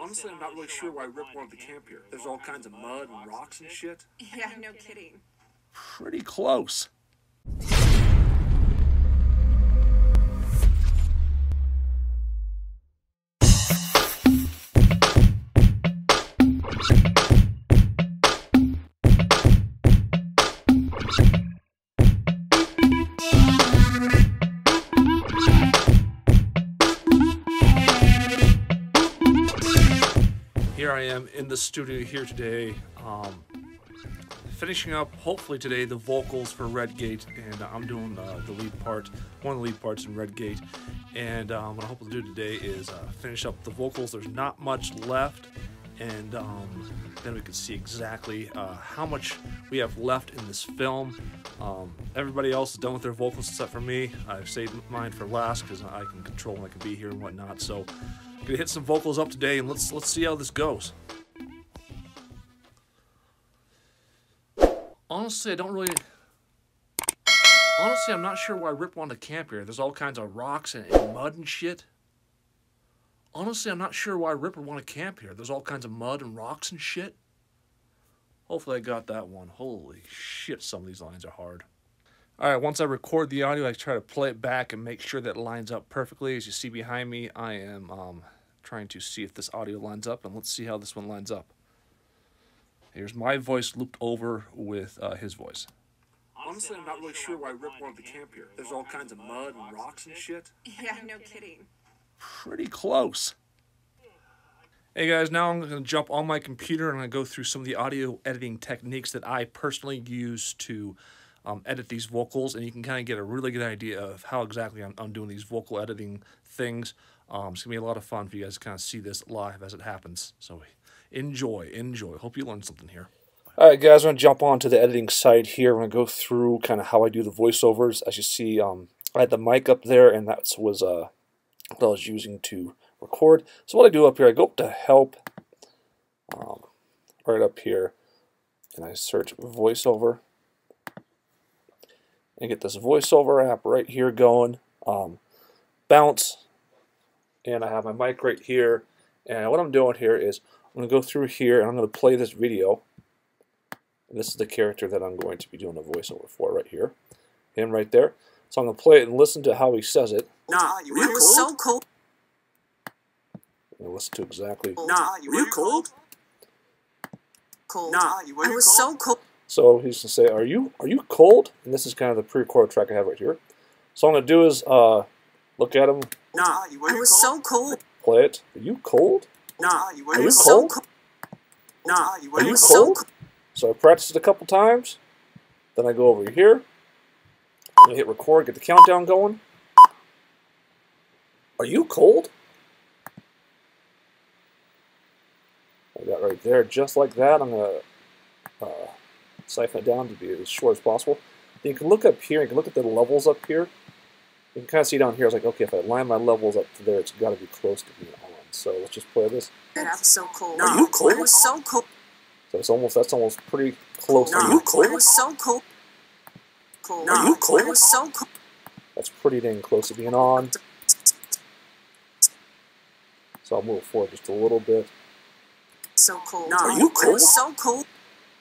Honestly, I'm not really sure why Rip wanted to camp here. There's all kinds of mud and rocks and shit. Yeah, no kidding. Pretty close. Here I am in the studio here today, finishing up, hopefully today, the vocals for Redgate, and I'm doing the lead part, one of the lead parts in Redgate, and what I hope to do today is finish up the vocals. There's not much left, and then we can see exactly how much we have left in this film. Everybody else is done with their vocals except for me. I've saved mine for last because I can control when I can be here and whatnot, so I'm gonna hit some vocals up today, and let's see how this goes. Honestly, I'm not sure why Rip wanted to camp here. There's all kinds of rocks and mud and shit. Honestly, I'm not sure why Rip would want to camp here. There's all kinds of mud and rocks and shit. Hopefully I got that one. Holy shit, some of these lines are hard. Alright, once I record the audio, I try to play it back and make sure that it lines up perfectly. As you see behind me, I am trying to see if this audio lines up, and let's see how this one lines up. Here's my voice looped over with his voice. Honestly, I'm not really sure why Rip wanted to camp here. There's all kinds of mud and rocks and shit. Yeah, no kidding. Pretty close. Hey guys, now I'm going to jump on my computer and I'm going to go through some of the audio editing techniques that I personally use to edit these vocals, and you can kind of get a really good idea of how exactly I'm doing these vocal editing things. It's going to be a lot of fun for you guys to kind of see this live as it happens. So enjoy. Hope you learned something here. Alright guys, I'm going to jump on to the editing side here. I'm going to go through kind of how I do the voiceovers. As you see, I had the mic up there, and that was what I was using to record. So what I do up here, I go up to help, right up here, and I search voiceover, and get this voiceover app right here going, bounce, and I have my mic right here, and what I'm doing here is I'm going to go through here and I'm going to play this video, and this is the character that I'm going to be doing a voiceover for right here, him right there. So I'm going to play it and listen to how he says it. Nah, you were so cold. And listen to exactly. Nah, you were cold. Cold. Nah, you were I was so cold. So he's gonna say, "Are you cold?" And this is kind of the pre-recorded track I have right here. So all I'm gonna do is look at him. Nah, you were I was so cold. Play it. Are you cold? Nah, you were Are you cold? Nah, you were Are you cold? So I practiced it a couple times. Then I go over here. I'm gonna hit record, get the countdown going. Are you cold? I got right there, just like that. I'm gonna siphon it down to be as short as possible. Then you can look up here. You can look at the levels up here. You can kind of see down here. I was like, okay, if I line my levels up to there, it's got to be close to being on. So let's just play this. I'm so cold. Are you cold? I was so cold. So that's almost pretty close. Are you cold? I was so cold. Cold. Are you cold? I was so cold. That's pretty dang close to being on. So I'll move forward just a little bit. So cold. Are you cold? I was so cold.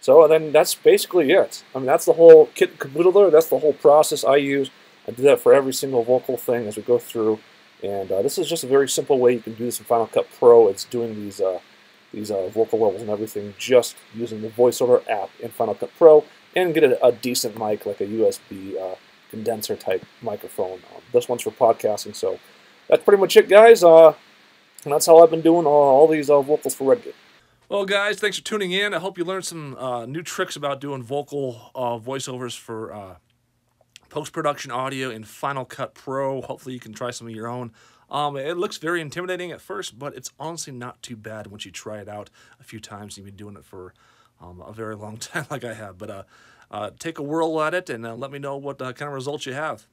So then that's basically it. I mean, that's the whole kit and caboodle there. That's the whole process I use. I do that for every single vocal thing as we go through. And this is just a very simple way you can do this in Final Cut Pro. It's doing these vocal levels and everything just using the VoiceOver app in Final Cut Pro, and get a decent mic like a USB condenser type microphone. This one's for podcasting. So that's pretty much it, guys. And that's how I've been doing all these vocals for Redgate. Well, guys, thanks for tuning in. I hope you learned some new tricks about doing vocal voiceovers for post-production audio in Final Cut Pro. Hopefully you can try some of your own. It looks very intimidating at first, but it's honestly not too bad once you try it out a few times. You've been doing it for a very long time like I have. But take a whirl at it and let me know what kind of results you have.